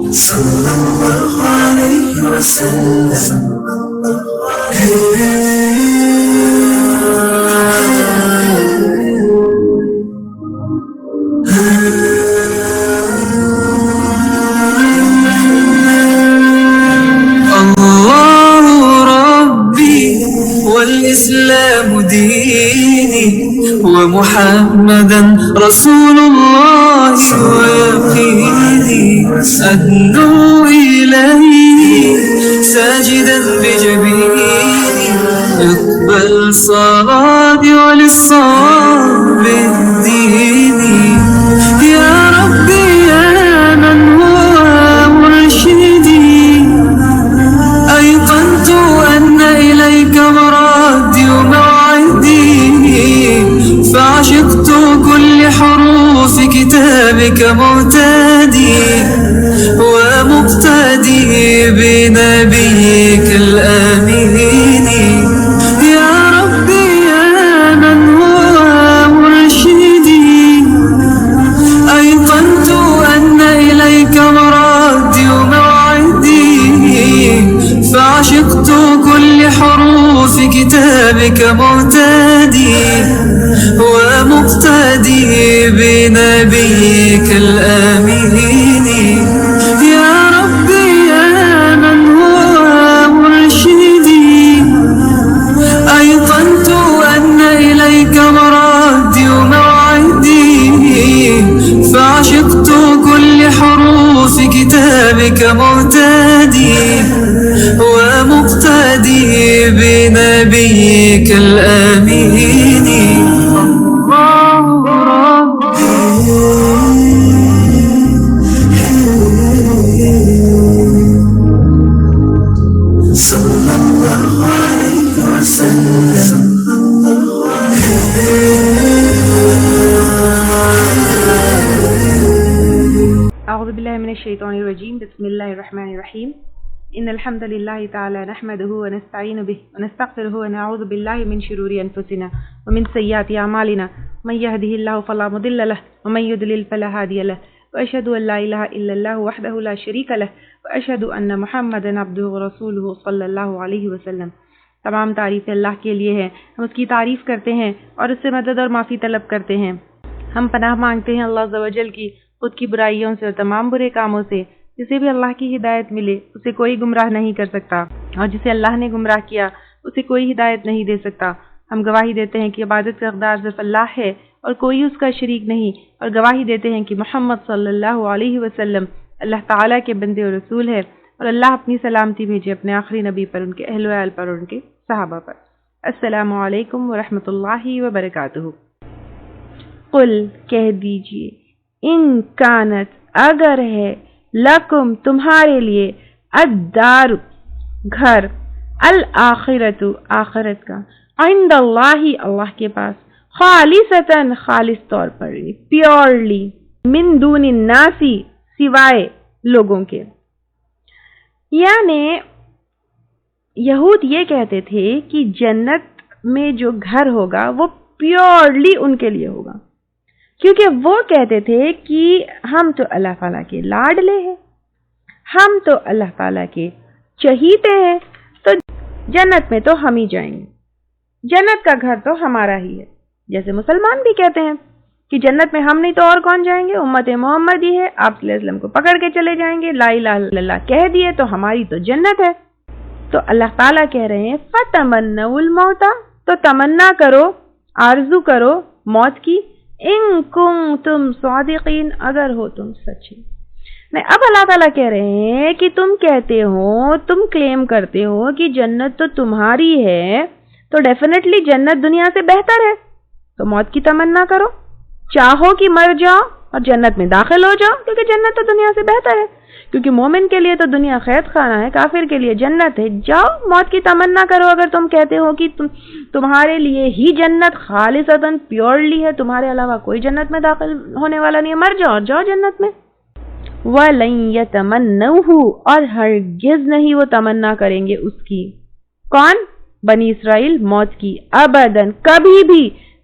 sallallahu alayhi wa sallam. والإسلام ديني ومحمدا رسول الله ويقيني أدنو إليه ساجدا بجبيني اقبل صلاتي وللصواب اهديني يا ربي يا من هو مرشدي أيقنت أن إليك مرادي وموعدي فعشقت كل حروف كتابك مهتدي ومقتدي بنبيك الآمين يا ربي يا من هو مرشدي أيقنت أن إليك مرادي وموعدي فعشقت كل حروف كتابك مهتدي ومقتدي بنبيك الآمين يا ربي يا من هو مرشدي أيقنت أن إليك مرادي وموعدي فعشقت كل حروف كتابك مهتدي ومقتدي بنبيك الآمين الله ربي صلى الله عليه وسلم. أعوذ بالله من الشيطان الرجيم. بسم الله الرحمن الرحيم. إن الحمد لله تعالى نحمده ونستعين به ونستغفره ونعوذ بالله من شرور أنفسنا ومن سيئات أعمالنا من يهده الله فلا مضل له ومن يضلل فلا هادي له وأشهد أن لا إله إلا الله وحده لا شريك له وأشهد أن محمدا عبده ورسوله صلی اللہ علیہ وسلم. تمام تعریف اللہ کے لیے ہے، ہم اس کی تعریف کرتے ہیں اور اس سے مدد اور معافی طلب کرتے ہیں. ہم پناہ مانگتے ہیں اللہ عز و جل کی خود کی برائیوں سے اور تمام برے کاموں سے. جسے بھی اللہ کی ہدایت ملے اسے کوئی گمراہ نہیں کر سکتا، اور جسے اللہ نے گمراہ کیا اسے کوئی ہدایت نہیں دے سکتا. ہم گواہی دیتے ہیں کہ عبادت کا حقدار صرف اللہ ہے اور کوئی اس کا شریک نہیں، اور گواہی دیتے ہیں کہ محمد صلی اللہ علیہ وسلم اللہ تعالیٰ کے بندے اور رسول ہے، اور اللہ اپنی سلامتی بھیجے اپنے آخری نبی پر، ان کے اہل و عیال پر اور ان کے صحابہ پر. السلام علیکم ورحمۃ اللہ وبرکاتہ. قل کہہ دیجئے، ان کانت اگر ہے، لکم تمہارے لیے، الدار گھر، الآخرت آخرت کا، عند اللہ اللہ کے پاس، خالصتاً خالص طور پر، پیورلی، من دون الناس سوائے لوگوں کے. یعنی یہود یہ کہتے تھے کہ جنت میں جو گھر ہوگا وہ پیورلی ان کے لیے ہوگا، کیونکہ وہ کہتے تھے کہ ہم تو اللہ تعالیٰ کے لاڈلے ہیں، ہم تو اللہ تعالیٰ کے چہیتے ہیں، تو جنت میں تو ہم ہی جائیں گے، جنت کا گھر تو ہمارا ہی ہے. جیسے مسلمان بھی کہتے ہیں کہ جنت میں ہم نہیں تو اور کون جائیں گے، امت محمد ہی ہے، آپ صلی اللہ علیہ وسلم کو پکڑ کے چلے جائیں گے، لا الہ الا اللہ کہہ دیے تو ہماری تو جنت ہے. تو اللہ تعالیٰ کہہ رہے ہیں فَتَمَنَّوُا الْمَوْتَ، تو تمنا کرو، آرزو کرو موت کی، ان کنتم صادقین، اگر ہو تم سچے. نہیں، اب اللہ تعالیٰ کہہ رہے ہیں کہ تم کہتے ہو، تم کلیم کرتے ہو کہ جنت تو تمہاری ہے، تو ڈیفینیٹلی جنت دنیا سے بہتر ہے، تو موت کی تمنا کرو، چاہو کہ مر جاؤ اور جنت میں داخل ہو جاؤ، کیونکہ جنت تو دنیا سے بہتر ہے. کیونکہ مومن کے لیے تو دنیا قید خانہ ہے، کافر کے لیے جنت ہے. جاؤ موت کی تمنا کرو اگر تم کہتے ہو کہ تمہارے لیے ہی جنت خالصتاً پیورلی ہے، تمہارے علاوہ کوئی جنت میں داخل ہونے والا نہیں ہے، مر جاؤ اور جاؤ جنت میں. وَلَن يَتَمَنَّوْهُ، اور ہرگز نہیں وہ تمنا کریں گے اس کی. کون؟ بنی اسرائیل، موت کی. ابداً، کبھی بھی،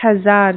1000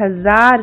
1000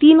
3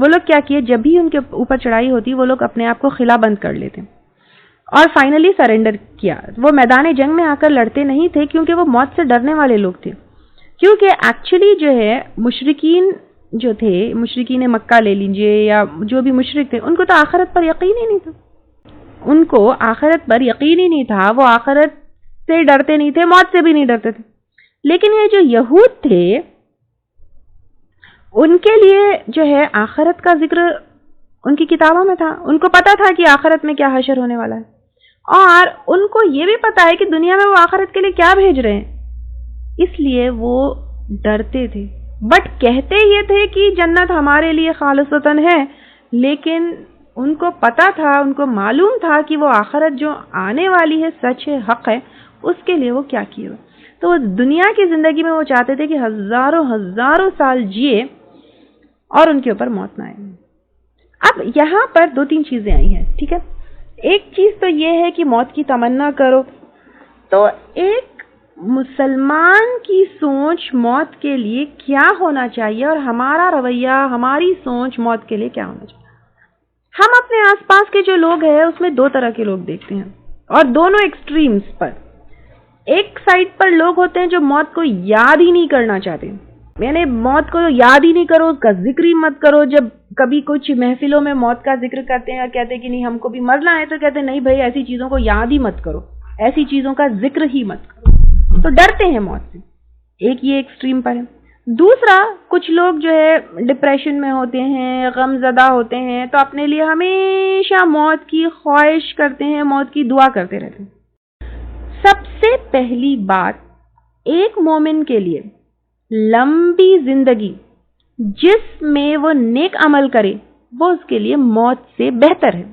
وہ لوگ کیا کیے، جب بھی ان کے اوپر چڑھائی ہوتی وہ لوگ اپنے آپ کو قلعہ بند کر لیتے اور فائنلی سرنڈر کیا. وہ میدان جنگ میں آ کر لڑتے نہیں تھے کیونکہ وہ موت سے ڈرنے والے لوگ تھے. کیونکہ ایکچولی جو ہے مشرکین جو تھے، مشرکین مکہ لے لیجئے یا جو بھی مشرک تھے، ان کو تو آخرت پر یقین ہی نہیں تھا. ان کو آخرت پر یقین ہی نہیں تھا، وہ آخرت سے ڈرتے نہیں تھے، موت سے بھی نہیں ڈرتے تھے. لیکن یہ جو یہود تھے ان کے لیے جو ہے آخرت کا ذکر ان کی کتابوں میں تھا. ان کو پتا تھا کہ آخرت میں کیا حشر ہونے والا ہے، اور ان کو یہ بھی پتا ہے کہ دنیا میں وہ آخرت کے لیے کیا بھیج رہے ہیں. اس لیے وہ ڈرتے تھے، بٹ کہتے یہ تھے کہ جنت ہمارے لیے خالصتاً ہے، لیکن ان کو پتا تھا، ان کو معلوم تھا کہ وہ آخرت جو آنے والی ہے، سچ ہے، حق ہے، اس کے لیے وہ کیا کیے. تو وہ دنیا کی زندگی میں وہ چاہتے تھے کہ ہزاروں ہزاروں سال جیے اور ان کے اوپر موت نہ آئے. اب یہاں پر 2-3 چیزیں آئی ہیں، ٹھیک ہے. ایک چیز تو یہ ہے کہ موت کی تمنا کرو. تو ایک مسلمان کی سوچ موت کے لیے کیا ہونا چاہیے اور ہمارا رویہ، ہماری سوچ موت کے لیے کیا ہونا چاہیے. ہم اپنے آس پاس کے جو لوگ ہیں اس میں 2 طرح کے لوگ دیکھتے ہیں، اور دونوں ایکسٹریمز پر. ایک سائڈ پر لوگ ہوتے ہیں جو موت کو یاد ہی نہیں کرنا چاہتے، یعنی موت کو یاد ہی نہیں کرو، اس کا ذکر ہی مت کرو. جب کبھی کچھ محفلوں میں موت کا ذکر کرتے ہیں اور کہتے ہیں کہ نہیں ہم کو بھی مرنا ہے، تو کہتے ہیں نہیں بھائی ایسی چیزوں کو یاد ہی مت کرو، ایسی چیزوں کا ذکر ہی مت کرو. تو ڈرتے ہیں موت سے. ایک یہ ایکسٹریم پر ہے. دوسرا، کچھ لوگ جو ہے ڈپریشن میں ہوتے ہیں، غم زدہ ہوتے ہیں، تو اپنے لیے ہمیشہ موت کی خواہش کرتے ہیں، موت کی دعا کرتے رہتے ہیں. سب سے پہلی بات، ایک مومن کے لیے لمبی زندگی جس میں وہ نیک عمل کرے وہ اس کے لیے موت سے بہتر ہے.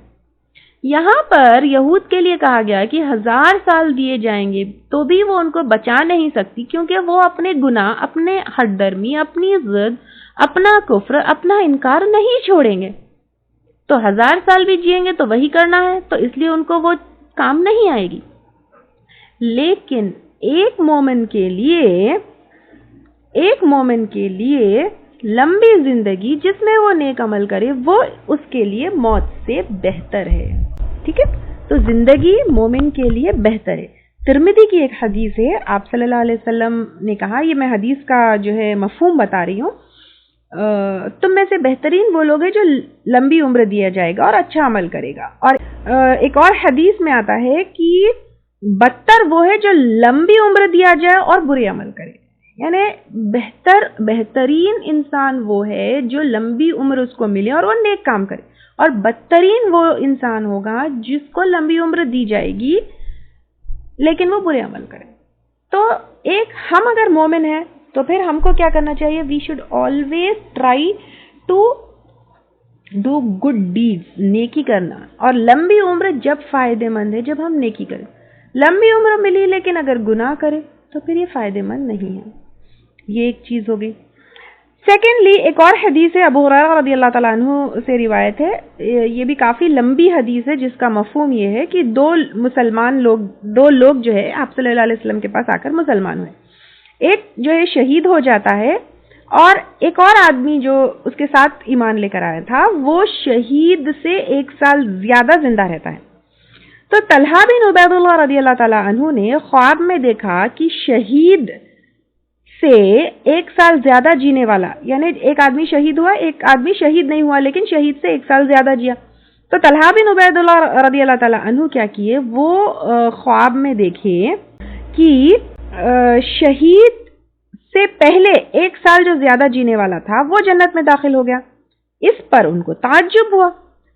یہاں پر یہود کے لیے کہا گیا کہ 1000 سال دیے جائیں گے تو بھی وہ ان کو بچا نہیں سکتی، کیونکہ وہ اپنے گناہ، اپنے ہٹ درمی، اپنی ضد، اپنا کفر، اپنا انکار نہیں چھوڑیں گے. تو 1000 سال بھی جیئیں گے تو وہی کرنا ہے، تو اس لیے ان کو وہ کام نہیں آئے گی. لیکن ایک مومن کے لیے لمبی زندگی جس میں وہ نیک عمل کرے وہ اس کے لیے موت سے بہتر ہے. ٹھیک ہے، تو زندگی مومن کے لیے بہتر ہے. ترمذی کی ایک حدیث ہے، آپ صلی اللہ علیہ وسلم نے کہا، یہ میں حدیث کا جو ہے مفہوم بتا رہی ہوں، تم میں سے بہترین وہ لوگ ہیں جو لمبی عمر دیا جائے گا اور اچھا عمل کرے گا. اور ایک اور حدیث میں آتا ہے کہ بدتر وہ ہے جو لمبی عمر دیا جائے اور برے عمل کرے. یعنی بہترین انسان وہ ہے جو لمبی عمر اس کو ملے اور وہ نیک کام کرے، اور بدترین وہ انسان ہوگا جس کو لمبی عمر دی جائے گی لیکن وہ برے عمل کرے. تو ہم اگر مومن ہیں تو پھر ہم کو کیا کرنا چاہیے؟ We should always try to do good deeds, نیکی کرنا. اور لمبی عمر جب فائدہ مند ہے جب ہم نیکی کریں. لمبی عمر ملی لیکن اگر گناہ کرے تو پھر یہ فائدہ مند نہیں ہے. یہ ایک چیز ہو گئی. سیکنڈلی، ایک اور حدیث ہے، ابو ہریرہ رضی اللہ تعالیٰ عنہ سے روایت ہے، یہ بھی کافی لمبی حدیث ہے جس کا مفہوم یہ ہے کہ دو لوگ جو ہے آپ صلی اللہ علیہ وسلم کے پاس آ کر مسلمان ہوئے. ایک جو ہے شہید ہو جاتا ہے اور ایک اور آدمی جو اس کے ساتھ ایمان لے کر آیا تھا وہ شہید سے 1 سال زیادہ زندہ رہتا ہے. تو طلحہ بن عبید اللہ رضی اللہ تعالیٰ عنہ نے خواب میں دیکھا کہ شہید سے 1 سال زیادہ جینے والا، یعنی ایک آدمی شہید ہوا، ایک آدمی شہید نہیں ہوا لیکن شہید سے 1 سال زیادہ جیا. تو طلحہ بن عبید اللہ رضی اللہ تعالیٰ عنہ کیا کیے، وہ خواب میں دیکھے کہ شہید سے پہلے 1 سال جو زیادہ جینے والا تھا وہ جنت میں داخل ہو گیا. اس پر ان کو تعجب ہوا،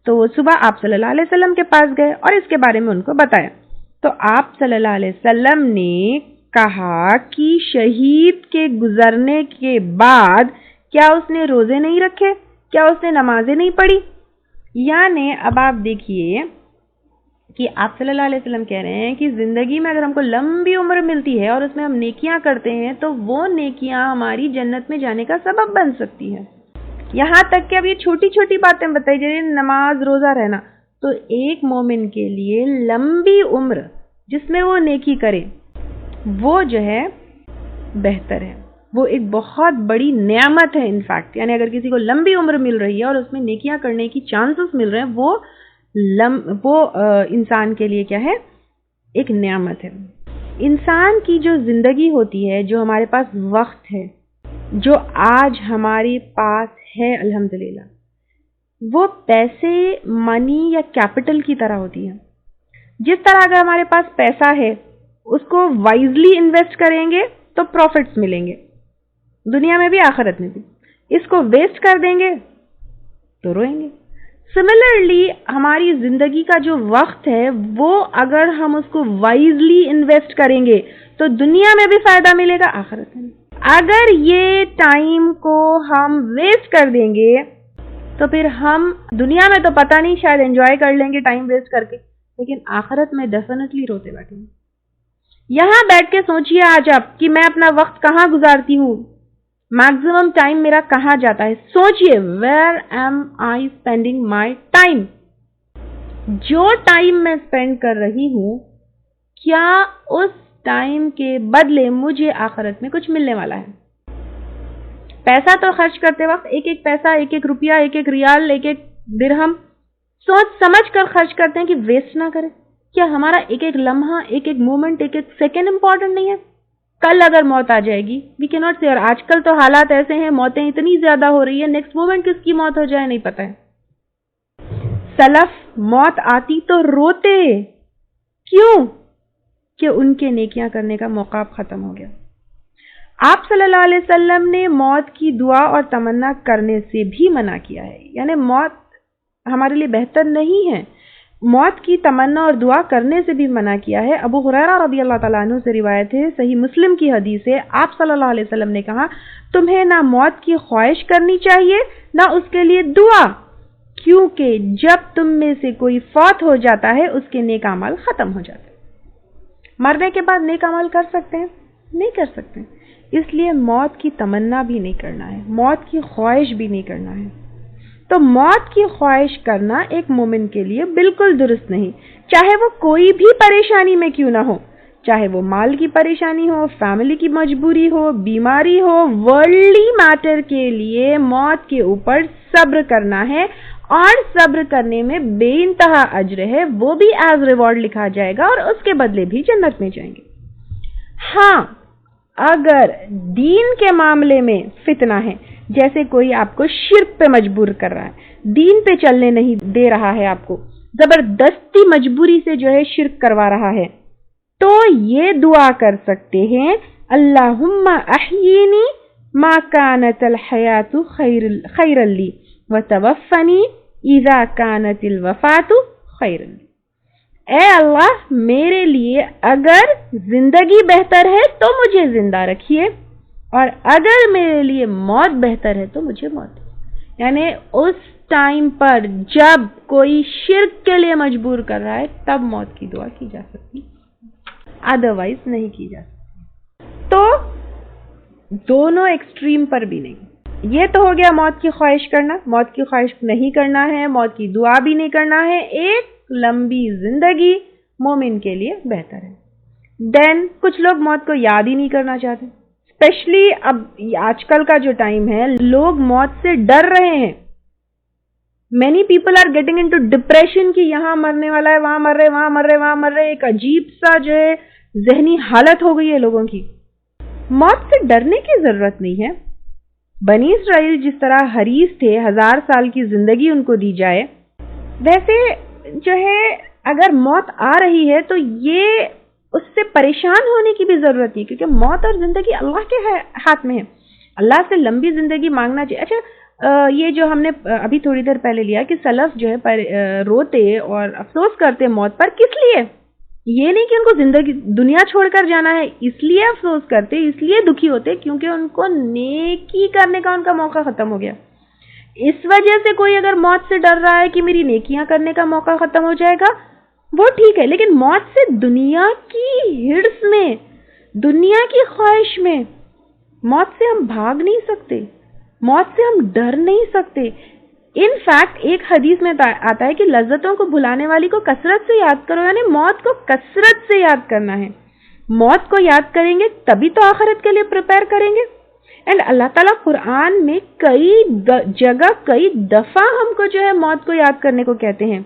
تو وہ صبح آپ صلی اللہ علیہ وسلم کے پاس گئے اور اس کے بارے میں ان کو بتایا. تو آپ صلی اللہ علیہ وسلم نے کہا کہ شہید کے گزرنے کے بعد کیا اس نے روزے نہیں رکھے، کیا اس نے نمازیں نہیں پڑھی؟ یعنی اب آپ دیکھیے کہ آپ صلی اللہ علیہ وسلم کہہ رہے ہیں کہ زندگی میں اگر ہم کو لمبی عمر ملتی ہے اور اس میں ہم نیکیاں کرتے ہیں تو وہ نیکیاں ہماری جنت میں جانے کا سبب بن سکتی ہے. یہاں تک کہ اب یہ چھوٹی چھوٹی باتیں بتائی جا رہی ہیں، نماز، روزہ رہنا. تو ایک مومن کے لیے لمبی عمر جس میں وہ نیکی کرے وہ جو ہے بہتر ہے. وہ ایک بہت بڑی نعمت ہے انفیکٹ. یعنی اگر کسی کو لمبی عمر مل رہی ہے اور اس میں نیکیاں کرنے کی چانسز مل رہے ہیں, وہ انسان کے لیے کیا ہے, ایک نعمت ہے. انسان کی جو زندگی ہوتی ہے, جو ہمارے پاس وقت ہے, جو آج ہمارے پاس ہے الحمدللہ, وہ پیسے, منی یا کیپٹل کی طرح ہوتی ہے. جس طرح اگر ہمارے پاس پیسہ ہے, اس کو وائزلی انویسٹ کریں گے تو پروفٹس ملیں گے, دنیا میں بھی آخرت میں بھی. اس کو ویسٹ کر دیں گے تو روئیں گے. سملرلی ہماری زندگی کا جو وقت ہے, وہ اگر ہم اس کو وائزلی انویسٹ کریں گے تو دنیا میں بھی فائدہ ملے گا, آخرت میں. اگر یہ ٹائم کو ہم ویسٹ کر دیں گے تو پھر ہم دنیا میں تو پتہ نہیں شاید انجوائے کر لیں گے ٹائم ویسٹ کر کے, لیکن آخرت میں ڈیفینیٹلی روتے بیٹھیں گے. یہاں بیٹھ کے سوچئے آج آپ کہ میں اپنا وقت کہاں گزارتی ہوں, میکزیمم ٹائم میرا کہاں جاتا ہے. سوچئے, where am I spending my time. جو ٹائم میں اسپینڈ کر رہی ہوں, کیا اس ٹائم کے بدلے مجھے آخرت میں کچھ ملنے والا ہے؟ پیسہ تو خرچ کرتے وقت ایک ایک پیسہ, ایک ایک روپیہ, ایک ایک ریال, ایک ایک درہم سوچ سمجھ کر خرچ کرتے ہیں کہ ویسٹ نہ کریں. کیا ہمارا ایک ایک لمحہ, ایک ایک مومنٹ, ایک ایک سیکنڈ امپورٹنٹ نہیں ہے؟ کل اگر موت آ جائے گی, وی کی ناٹ سے. اور آج کل تو حالات ایسے ہیں, موتیں اتنی زیادہ ہو رہی ہے, نیکسٹ مومنٹ کس کی موت ہو جائے نہیں پتہ ہے. سلف موت آتی تو روتے, کیوں؟ کہ ان کے نیکیاں کرنے کا موقع ختم ہو گیا. آپ صلی اللہ علیہ وسلم نے موت کی دعا اور تمنا کرنے سے بھی منع کیا ہے. یعنی موت ہمارے لیے بہتر نہیں ہے, موت کی تمنا اور دعا کرنے سے بھی منع کیا ہے. ابو ہریرہ رضی اللہ تعالیٰ عنہ سے روایت ہے, صحیح مسلم کی حدیث ہے, آپ صلی اللہ علیہ وسلم نے کہا, تمہیں نہ موت کی خواہش کرنی چاہیے نہ اس کے لیے دعا, کیونکہ جب تم میں سے کوئی فوت ہو جاتا ہے اس کے نیک اعمال ختم ہو جاتے ہیں. مرنے کے بعد نیک اعمال کر سکتے ہیں؟ نہیں کر سکتے. اس لیے موت کی تمنا بھی نہیں کرنا ہے, موت کی خواہش بھی نہیں کرنا ہے. تو موت کی خواہش کرنا ایک مومن کے لیے بالکل درست نہیں, چاہے وہ کوئی بھی پریشانی میں کیوں نہ ہو, چاہے وہ مال کی پریشانی ہو, فیملی کی مجبوری ہو, بیماری ہو. ورلڈلی میٹر کے لیے موت کے اوپر صبر کرنا ہے, اور صبر کرنے میں بے انتہا اجر ہے, وہ بھی ایز ریوارڈ لکھا جائے گا, اور اس کے بدلے بھی جنت میں جائیں گے. ہاں, اگر دین کے معاملے میں فتنہ ہے, جیسے کوئی آپ کو شرک پہ مجبور کر رہا ہے, دین پہ چلنے نہیں دے رہا ہے, آپ کو زبردستی مجبوری سے جو ہے شرک کروا رہا ہے, تو یہ دعا کر سکتے ہیں, اللہم احیینی ما کانت الحیات خیرا لی وتوفنی اذا کانت الوفات خیرا لی. اے اللہ, میرے لیے اگر زندگی بہتر ہے تو مجھے زندہ رکھیے, اور اگر میرے لیے موت بہتر ہے تو مجھے موت. یعنی اس ٹائم پر جب کوئی شرک کے لیے مجبور کر رہا ہے تب موت کی دعا کی جا سکتی, ادروائز نہیں کی جا سکتی. تو دونوں ایکسٹریم پر بھی نہیں. یہ تو ہو گیا موت کی خواہش کرنا, موت کی خواہش نہیں کرنا ہے, موت کی دعا بھی نہیں کرنا ہے. ایک لمبی زندگی مومن کے لیے بہتر ہے. دین کچھ لوگ موت کو یاد ہی نہیں کرنا چاہتے, اسپیشلی اب آج کل کا جو ٹائم ہے, لوگ موت سے ڈر رہے ہیں. Many people are getting into depression کہ یہاں مرنے والا ہے, وہاں مر رہے, وہاں مر رہے, وہاں مر رہے. ایک عجیب سا جو ہے ذہنی حالت ہو گئی ہے لوگوں کی. موت سے ڈرنے کی ضرورت نہیں ہے. بنی اسرائیل جس طرح حریص تھے 1000 سال کی زندگی ان کو دی جائے, ویسے جو ہے اگر موت آ رہی ہے تو یہ اس سے پریشان ہونے کی بھی ضرورت نہیں, کیونکہ موت اور زندگی اللہ کے ہاتھ میں ہے. اللہ سے لمبی زندگی مانگنا چاہیے. اچھا, یہ جو ہم نے ابھی تھوڑی دیر پہلے لیا کہ سلف جو ہے روتے اور افسوس کرتے موت پر, کس لیے؟ یہ نہیں کہ ان کو زندگی دنیا چھوڑ کر جانا ہے اس لیے افسوس کرتے, اس لیے دکھی ہوتے کیونکہ ان کو نیکی کرنے کا ان کا موقع ختم ہو گیا. اس وجہ سے کوئی اگر موت سے ڈر رہا ہے کہ میری نیکیاں کرنے کا موقع ختم ہو جائے گا, وہ ٹھیک ہے, لیکن موت سے دنیا کی ہرس میں, دنیا کی خواہش میں, موت سے ہم بھاگ نہیں سکتے, موت سے ہم ڈر نہیں سکتے. ان فیکٹ ایک حدیث میں آتا ہے کہ لذتوں کو بھلانے والی کو کثرت سے یاد کرو, یعنی موت کو کثرت سے یاد کرنا ہے. موت کو یاد کریں گے تبھی تو آخرت کے لیے پریپئر کریں گے. اینڈ اللہ تعالیٰ قرآن میں کئی جگہ کئی دفعہ ہم کو جو ہے موت کو یاد کرنے کو کہتے ہیں.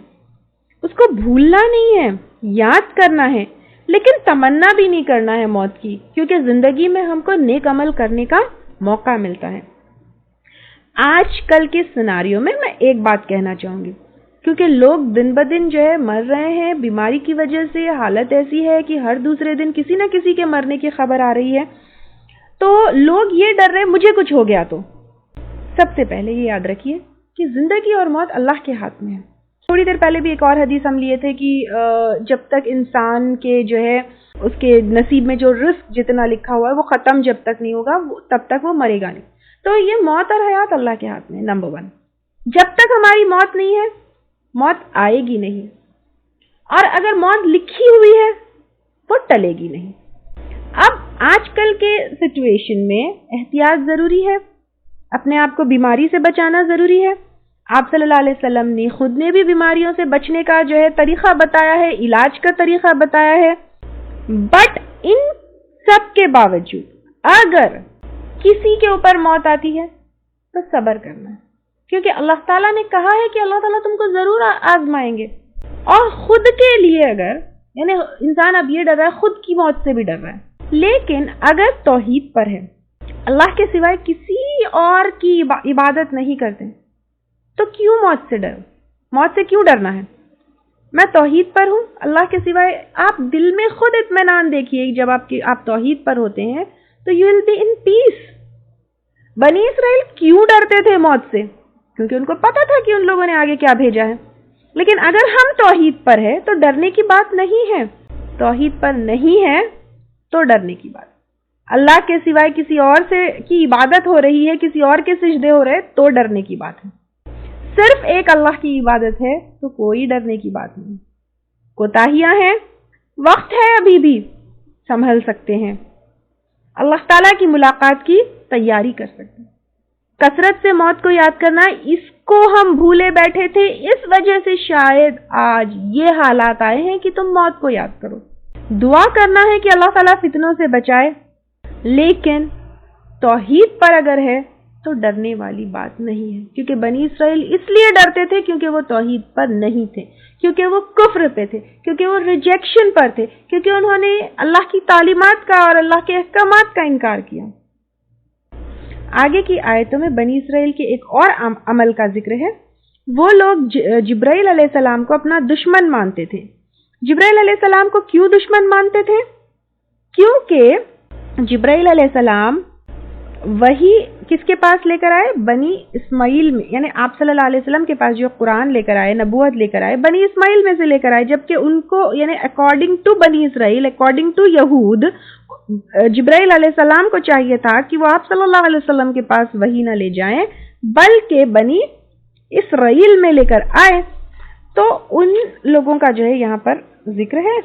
اس کو بھولنا نہیں ہے، یاد کرنا ہے، لیکن تمنا بھی نہیں کرنا ہے موت کی، کیونکہ زندگی میں ہم کو نیک عمل کرنے کا موقع ملتا ہے. آج کل کے سیناریو میں ایک بات کہنا چاہوں گی، کیونکہ لوگ دن بدن جو ہے مر رہے ہیں بیماری کی وجہ سے. حالت ایسی ہے کہ ہر دوسرے دن کسی نہ کسی کے مرنے کی خبر آ رہی ہے. تو لوگ یہ ڈر رہے ہیں مجھے کچھ ہو گیا تو. سب سے پہلے یہ یاد رکھیے کہ زندگی اور موت اللہ کے ہاتھ میں ہے. تھوڑی دیر پہلے بھی ایک اور حدیث ہم لیے تھے کہ جب تک انسان کے جو ہے اس کے نصیب میں جو رزق جتنا لکھا ہوا ہے وہ ختم جب تک نہیں ہوگا تب تک وہ مرے گا نہیں. تو یہ موت اور حیات اللہ کے ہاتھ میں. نمبر 1، جب تک ہماری موت نہیں ہے موت آئے گی نہیں، اور اگر موت لکھی ہوئی ہے وہ ٹلے گی نہیں. اب آج کل کے سچویشن میں احتیاط ضروری ہے، اپنے آپ کو بیماری سے بچانا ضروری ہے. آپ صلی اللہ علیہ وسلم نے خود نے بھی بیماریوں سے بچنے کا جو ہے طریقہ بتایا ہے، علاج کا طریقہ بتایا ہے. بٹ ان سب کے باوجود اگر کسی کے اوپر موت آتی ہے تو صبر کرنا ہے، کیونکہ اللہ تعالیٰ نے کہا ہے کہ اللہ تعالیٰ تم کو ضرور آزمائیں گے. اور خود کے لیے اگر یعنی انسان اب یہ ڈر رہا ہے، خود کی موت سے بھی ڈر رہا ہے، لیکن اگر توحید پر ہے، اللہ کے سوائے کسی اور کی عبادت نہیں کرتے، تو کیوں موت سے ڈر؟ موت سے کیوں ڈرنا ہے؟ میں توحید پر ہوں، اللہ کے سوائے. آپ دل میں خود اطمینان دیکھیے، جب آپ توحید پر ہوتے ہیں تو یو ول بی ان پیس. بنی اسرائیل کیوں ڈرتے تھے موت سے؟ کیونکہ ان کو پتا تھا کہ ان لوگوں نے آگے کیا بھیجا ہے. لیکن اگر ہم توحید پر ہے تو ڈرنے کی بات نہیں ہے. توحید پر نہیں ہے تو ڈرنے کی بات. اللہ کے سوائے کسی اور سے کی عبادت ہو رہی ہے، کسی اور کے سجدے ہو رہے تو ڈرنے کی بات ہے. صرف ایک اللہ کی عبادت ہے تو کوئی ڈرنے کی بات نہیں. کوتاہیاں ہیں، وقت ہے، ابھی بھی سنبھل سکتے ہیں. اللہ تعالیٰ کی ملاقات کی تیاری کر سکتے ہیں. کثرت سے موت کو یاد کرنا، اس کو ہم بھولے بیٹھے تھے، اس وجہ سے شاید آج یہ حالات آئے ہیں کہ تم موت کو یاد کرو. دعا کرنا ہے کہ اللہ تعالیٰ فتنوں سے بچائے، لیکن توحید پر اگر ہے تو ڈرنے والی بات نہیں ہے. کیونکہ بنی اسرائیل اس لیے ڈرتے تھے کیونکہ وہ توحید پر نہیں تھے، کیونکہ وہ کفر پہ تھے، کیونکہ وہ ریجیکشن پر تھے، کیونکہ انہوں نے اللہ کی تعلیمات کا اور اللہ کے احکامات کا انکار کیا. آگے کی آیتوں میں بنی اسرائیل کے ایک اور عمل کا ذکر ہے. وہ لوگ جبرائیل علیہ السلام کو اپنا دشمن مانتے تھے. جبرائیل علیہ السلام کو کیوں دشمن مانتے تھے؟ کیونکہ جبرائیل علیہ السلام وہی کس کے پاس لے کر آئے؟ بنی اسماعیل میں، یعنی آپ صلی اللہ علیہ وسلم کے پاس جو قرآن لے کر آئے، نبوت لے کر آئے، بنی اسماعیل میں سے لے کر آئے. جبکہ ان کو یعنی اکارڈنگ ٹو بنی اسرائیل، اکارڈنگ ٹو یہود، جبرائیل علیہ السلام کو چاہیے تھا کہ وہ آپ صلی اللہ علیہ وسلم کے پاس وہی نہ لے جائیں بلکہ بنی اسرائیل میں لے کر آئے. تو ان لوگوں کا جو ہے یہاں پر ذکر ہے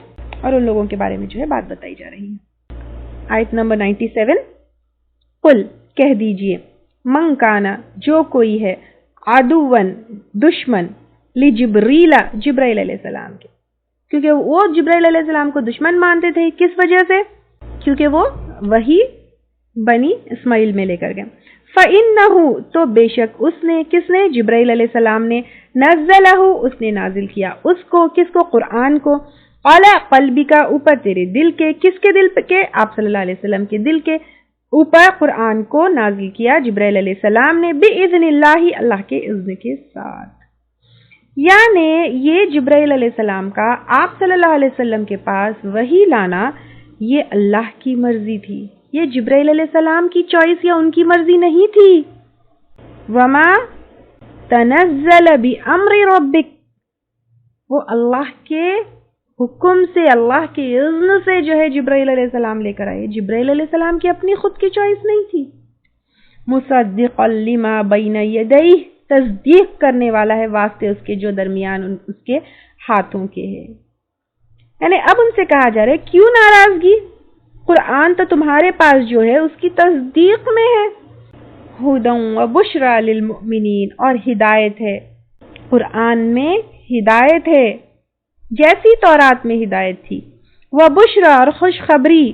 اور ان لوگوں کے بارے میں جو ہے بات بتائی جا رہی ہے. آیت نمبر 97، قل کہہ دیجئے، من کانا جو کوئی ہے، عدوً دشمن، لجبریل جبرائیل علیہ السلام کے، کیونکہ وہ جبرائیل علیہ السلام کو دشمن مانتے تھے. کس وجہ سے؟ کیونکہ وہ وہی بنی اسماعیل میں لے کر گئے. فَإِنَّهُ تو بے شک اس نے، کس نے؟ جبرائیل علیہ السلام نے، نزلہ اس نے نازل کیا اس کو، کس کو؟ قرآن کو، علی قلبک اوپر تیرے دل کے. کس کے دل کے؟ آپ صلی اللہ علیہ وسلم کے دل کے اوپر قرآن کو نازل کیا جبرائیل علیہ السلام نے، بِإِذْنِ اللہ اللہ کے اذن کے ساتھ. یعنی یہ جبرائیل علیہ السلام کا آپ صلی اللہ علیہ وسلم کے پاس وحی لانا یہ اللہ کی مرضی تھی. یہ جبرائیل علیہ السلام کی چوائس یا ان کی مرضی نہیں تھی. وما تنزل بِأَمْرِ رَبِّكَ، وہ اللہ کے حکم سے، اللہ کے اذن سے جو ہے جبرائیل علیہ السلام لے کر آئے. جبرائیل علیہ السلام کی اپنی خود کی چوائس نہیں تھی. مصدقا لما بین یدیہ، تصدیق کرنے والا ہے واسطے اس کے جو درمیان اس کے ہاتھوں کے ہے. یعنی اب ان سے کہا جا رہا ہے کیوں ناراضگی؟ قرآن تو تمہارے پاس جو ہے اس کی تصدیق میں ہے. ہدی و بشری للمؤمنین، اور ہدایت ہے قرآن میں، ہدایت ہے جیسی تورات میں ہدایت تھی. وہ بشرا اور خوشخبری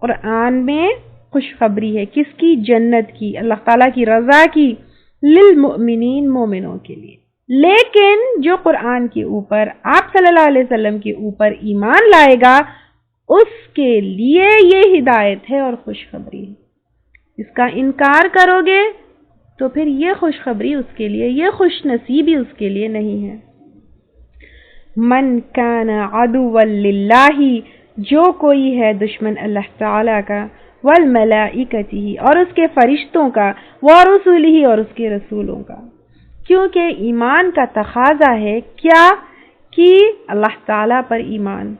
قرآن میں، خوشخبری ہے کس کی؟ جنت کی، اللہ تعالیٰ کی رضا کی، للمؤمنین مومنوں کے لیے۔ لیکن جو قرآن کے اوپر آپ صلی اللہ علیہ وسلم کے اوپر ایمان لائے گا اس کے لیے یہ ہدایت ہے اور خوشخبری ہے۔ اس کا انکار کرو گے تو پھر یہ خوشخبری اس کے لیے، یہ خوش نصیبی اس کے لیے نہیں ہے۔ من کان عدوا للہ، جو کوئی ہے دشمن اللہ تعالیٰ کا، والملائکتہ اور اس کے فرشتوں کا، ورسولہ اور اس کے رسولوں کا، کیونکہ ایمان کا تقاضا ہے کیا کہ اللہ تعالیٰ پر ایمان،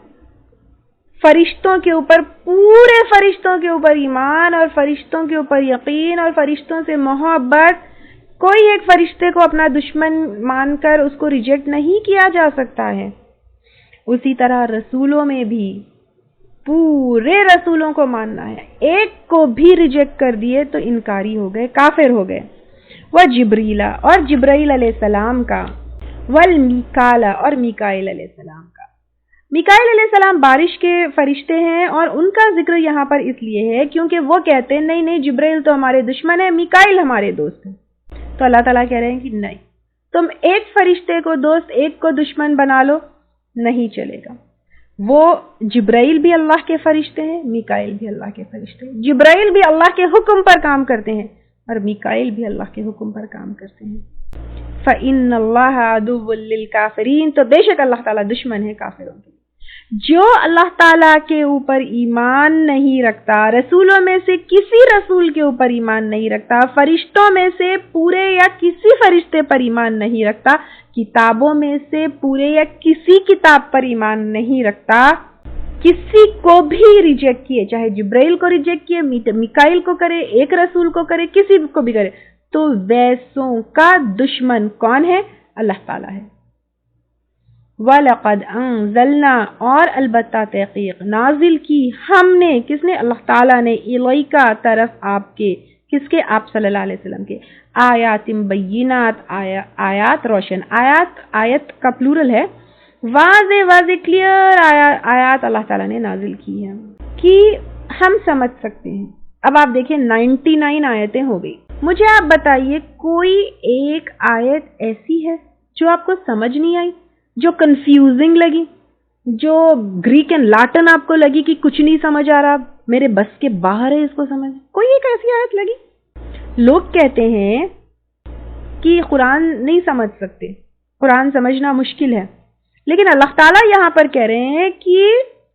فرشتوں کے اوپر، پورے فرشتوں کے اوپر ایمان اور فرشتوں کے اوپر یقین اور فرشتوں سے محبت۔ کوئی ایک فرشتے کو اپنا دشمن مان کر اس کو ریجیکٹ نہیں کیا جا سکتا ہے۔ اسی طرح رسولوں میں بھی پورے رسولوں کو ماننا ہے، ایک کو بھی ریجیکٹ کر دیے تو انکاری ہو گئے، کافر ہو گئے۔ وجبریل اور جبرائیل علیہ السلام کا، والمیکال اور میکائیل علیہ السلام کا۔ میکائیل علیہ السلام بارش کے فرشتے ہیں اور ان کا ذکر یہاں پر اس لیے ہے کیونکہ وہ کہتے ہیں نہیں نہیں جبرائیل تو ہمارے دشمن ہے، میکائیل ہمارے دوست ہیں۔ تو اللہ تعالیٰ کہہ رہے ہیں کہ نہیں، تم ایک فرشتے کو دوست ایک کو دشمن بنا لو، نہیں چلے گا۔ وہ جبرائیل بھی اللہ کے فرشتے ہیں، میکائیل بھی اللہ کے فرشتے ہیں۔ جبرائیل بھی اللہ کے حکم پر کام کرتے ہیں اور میکائیل بھی اللہ کے حکم پر کام کرتے ہیں۔ فَإِنَّ اللَّهَ عَدُوٌّ لِّلْكَافِرِينَ، تو بے شک اللہ تعالیٰ دشمن ہے کافروں کے۔ جو اللہ تعالیٰ کے اوپر ایمان نہیں رکھتا، رسولوں میں سے کسی رسول کے اوپر ایمان نہیں رکھتا، فرشتوں میں سے پورے یا کسی فرشتے پر ایمان نہیں رکھتا، کتابوں میں سے پورے یا کسی کتاب پر ایمان نہیں رکھتا، کسی کو بھی ریجیکٹ کیے، چاہے جبرائیل کو ریجیکٹ کیے، میکائیل کو کرے، ایک رسول کو کرے، کسی کو بھی کرے، تو ویسوں کا دشمن کون ہے؟ اللہ تعالیٰ ہے۔ وَلَقَدْ أَنزَلْنَا، اور البتہ تحقیق نازل کی ہم نے، کس نے؟ اللہ تعالیٰ نے، الیکا طرف آپ کے، کس کے؟ آپ صلی اللہ علیہ وسلم کے، آیات بینات، آیات روشن، آیت کا پلورل ہے، واضح کلیئر آیات اللہ تعالیٰ نے نازل کی ہیں کہ ہم سمجھ سکتے ہیں۔ اب آپ دیکھیں 99 آیتیں ہو گئی، مجھے آپ بتائیے کوئی ایک آیت ایسی ہے جو آپ کو سمجھ نہیں آئی، جو کنفیوزنگ لگی، جو گریک اینڈ لاٹن آپ کو لگی کہ کچھ نہیں سمجھ آ رہا، میرے بس کے باہر ہے اس کو سمجھ؟ کوئی ایک ایسی آیت لگی؟ لوگ کہتے ہیں کہ قرآن نہیں سمجھ سکتے، قرآن سمجھنا مشکل ہے، لیکن اللہ تعالیٰ یہاں پر کہہ رہے ہیں کہ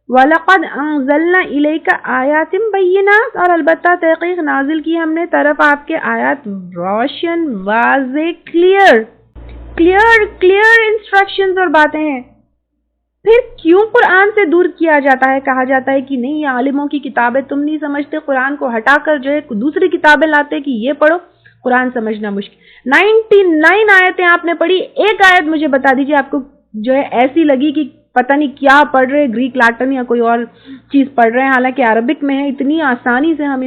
وَلَقَدْ أَنزَلْنَا إِلَيْكَ آيَاتٍ بَيِّنَاتٍ، اور البتہ تحقیق نازل کی ہم نے طرف آپ کے آیات روشن، واضح، کلیئر انسٹرکشنز اور باتیں ہیں۔ پھر کیوں قرآن سے دور کیا جاتا ہے، کہا جاتا ہے کہ نہیں یہ عالموں کی کتابیں تم نہیں سمجھتے، قرآن کو ہٹا کر جو ہے دوسری کتابیں لاتے کہ یہ پڑھو، قرآن سمجھنا مشکل۔ 99 آیتیں آپ نے پڑھی، ایک آیت مجھے بتا دیجیے آپ کو جو ہے ایسی لگی کہ پتہ نہیں کیا پڑھ رہے، گریک لاٹن یا کوئی اور چیز پڑھ رہے ہیں، حالانکہ عربک میں ہے، اتنی آسانی سے ہم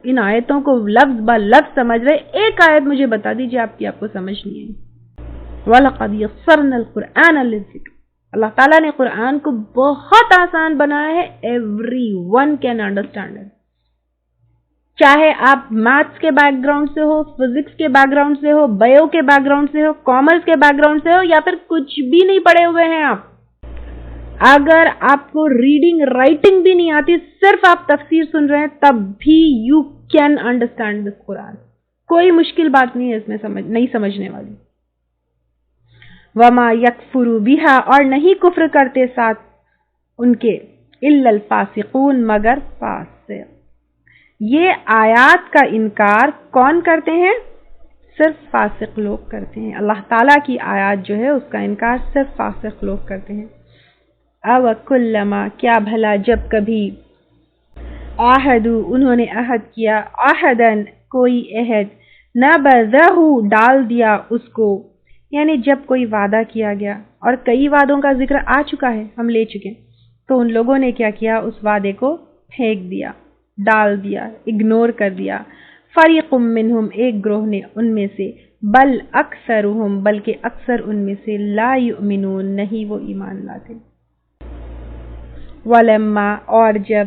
ان آیتوں کو لفظ با لفظ سمجھ رہے۔ ایک آیت مجھے بتا دیجیے آپ کی، آپ کو سمجھ نہیں آئی۔ وَلَقَدْ يَسَّرْنَا الْقُرْآنَ لِلذِّكْرِ، اللہ تعالیٰ نے قرآن کو بہت آسان بنایا ہے، everyone can understand it۔ چاہے آپ میتھس کے بیک گراؤنڈ سے ہو، فزکس کے بیک گراؤنڈ سے ہو، بایو کے بیک گراؤنڈ سے ہو، کامرس کے بیک گراؤنڈ سے ہو، یا پھر کچھ بھی نہیں پڑھے ہوئے ہیں آپ، اگر آپ کو ریڈنگ رائٹنگ بھی نہیں آتی، صرف آپ تفسیر سن رہے ہیں، تب بھی یو کین انڈرسٹینڈ دس قرآن۔ کوئی مشکل بات نہیں ہے اس میں نہیں سمجھنے والی۔ وما یکفر بہا، اور نہیں کفر کرتے ساتھ ان کے، الا الفاسقون، مگر فاسق۔ یہ آیات کا انکار کون کرتے ہیں؟ صرف فاسق لوگ کرتے ہیں۔ اللہ تعالیٰ کی آیات جو ہے اس کا انکار صرف فاسق لوگ کرتے ہیں۔ او کلما، کیا بھلا جب کبھی، عہدو، انہوں نے عہد کیا، عہدن، کوئی عہد، نبذہ، ڈال دیا اس کو، یعنی جب کوئی وعدہ کیا گیا، اور کئی وعدوں کا ذکر آ چکا ہے، ہم لے چکے، تو ان لوگوں نے کیا کیا، اس وعدے کو پھینک دیا، ڈال دیا، اگنور کر دیا۔ فریق منہم، ایک گروہ نے ان میں سے، بل اکثرہم، بلکہ اکثر ان میں سے، لا یؤمنون، نہیں وہ ایمان لاتے۔ ولما، اور جب،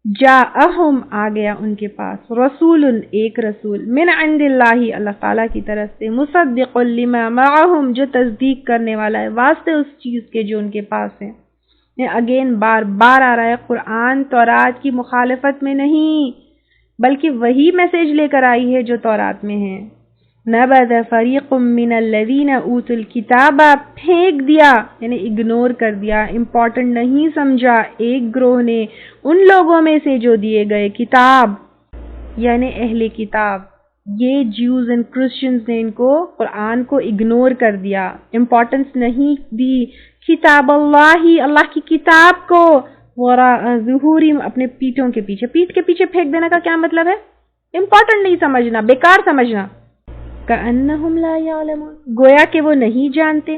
جاءہم آ گیا ان کے پاس، رسول ایک رسول، من عند اللہ اللہ تعالیٰ کی طرف سے، مصدق لما معہم جو تصدیق کرنے والا ہے واسطے اس چیز کے جو ان کے پاس ہے۔ اگین بار بار آ رہا ہے، قرآن تورات کی مخالفت میں نہیں بلکہ وہی میسج لے کر آئی ہے جو تورات میں ہے۔ نبذ فریق من الذین اوتوا الکتاب، پھینک دیا یعنی اگنور کر دیا، امپورٹنٹ نہیں سمجھا ایک گروہ نے ان لوگوں میں سے جو دیے گئے کتاب یعنی اہل کتاب، یہ جیوز اینڈ کرسچنز نے ان کو قرآن کو اگنور کر دیا، امپورٹنس نہیں دی کتاب اللہ اللہ کی کتاب کو، وراء ظہورہم اپنے پیٹھوں کے پیچھے۔ پیٹھ کے پیچھے پھینک دینے کا کیا مطلب ہے؟ امپورٹنٹ نہیں سمجھنا، بیکار سمجھنا۔ کأنہم لا یعلمون گویا کہ وہ نہیں جانتے،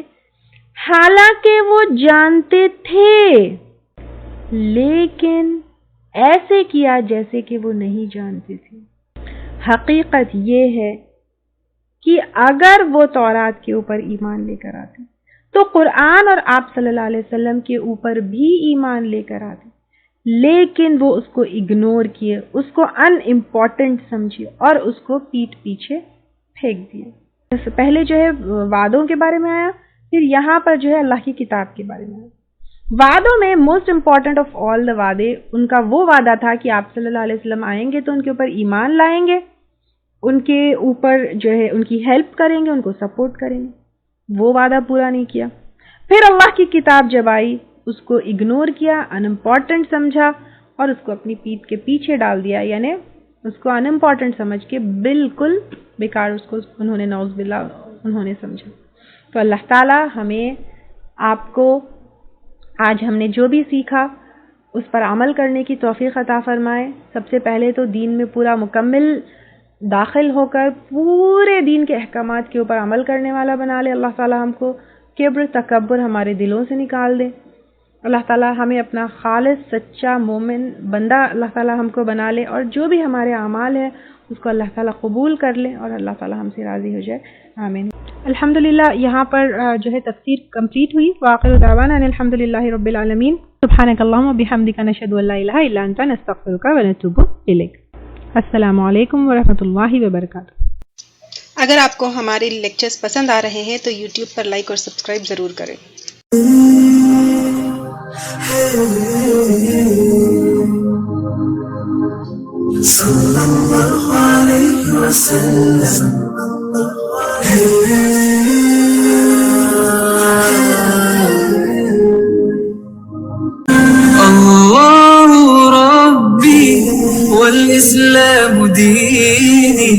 حالانکہ وہ جانتے تھے لیکن ایسے کیا جیسے کہ وہ نہیں جانتے تھے۔ حقیقت یہ ہے کہ اگر وہ تورات کے اوپر ایمان لے کر آتے تو قرآن اور آپ صلی اللہ علیہ وسلم کے اوپر بھی ایمان لے کر آتے، لیکن وہ اس کو اگنور کیے، اس کو ان امپورٹنٹ سمجھے اور اس کو پیٹھ پیچھے پھینک دیے۔ پہلے جو ہے وعدوں کے بارے میں آیا، پھر یہاں پر جو ہے اللہ کی کتاب کے بارے میں آیا۔ وعدوں میں موسٹ امپورٹنٹ آف آل دا وعدے ان کا وہ وعدہ تھا کہ آپ صلی اللہ علیہ وسلم آئیں گے تو ان کے اوپر ایمان لائیں گے، ان کے اوپر جو ہے ان کی ہیلپ کریں گے، ان کو سپورٹ کریں گے۔ وہ وعدہ پورا نہیں کیا۔ پھر اللہ کی کتاب جب آئی اس کو اگنور کیا، ان امپورٹنٹ سمجھا اور اس کو اپنی پیٹھ کے پیچھے ڈال دیا، یعنی اس کو ان امپورٹنٹ سمجھ کے بالکل بیکار اس کو انہوں نے نعوذ باللہ انہوں نے سمجھا۔ تو اللہ تعالی ہمیں آپ کو آج ہم نے جو بھی سیکھا اس پر عمل کرنے کی توفیق عطا فرمائے۔ سب سے پہلے تو دین میں پورا مکمل داخل ہو کر پورے دین کے احکامات کے اوپر عمل کرنے والا بنا لے۔ اللہ تعالی ہم کو کبر تکبر ہمارے دلوں سے نکال دے۔ اللہ تعالی ہمیں اپنا خالص سچا مومن بندہ اللہ تعالی ہم کو بنا لے، اور جو بھی ہمارے اعمال ہے اس کو اللہ تعالی قبول کر لے اور اللہ تعالی ہم سے راضی ہو جائے، آمین۔ الحمدللہ یہاں پر جو ہے تفسیر کمپلیٹ ہوئی۔ وآخر دعوانا ان الحمدللہ رب العالمین، سبحانک اللہم وبحمدک، نشہد ان لا الہ الا انت، نستغفرک ونتوب الیک۔ السلام علیکم ورحمۃ اللہ وبرکاتہ۔ اگر آپ کو ہمارے لیکچرز پسند آ رہے ہیں تو یوٹیوب پر لائک اور سبسکرائب ضرور کریں۔ صلی اللہ علیہ وسلم۔ اللہ ربی والاسلام دینی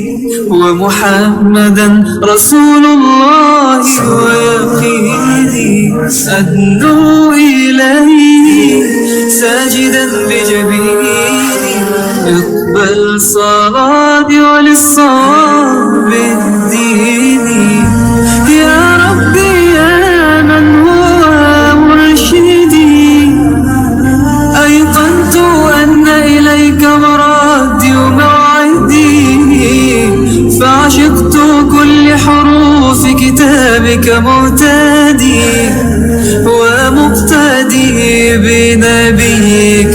ومحمدا رسول اللہ ویقینی، أدنو إليه ساجدا بجبيني، اقبل صلاتي وللصواب الديني، يا ربي يا من هو مرشدي، أيقنت أن إليك مرادي وموعدي، فعشقت كل حروف كتابك مهتدي ومقتدي بنبيك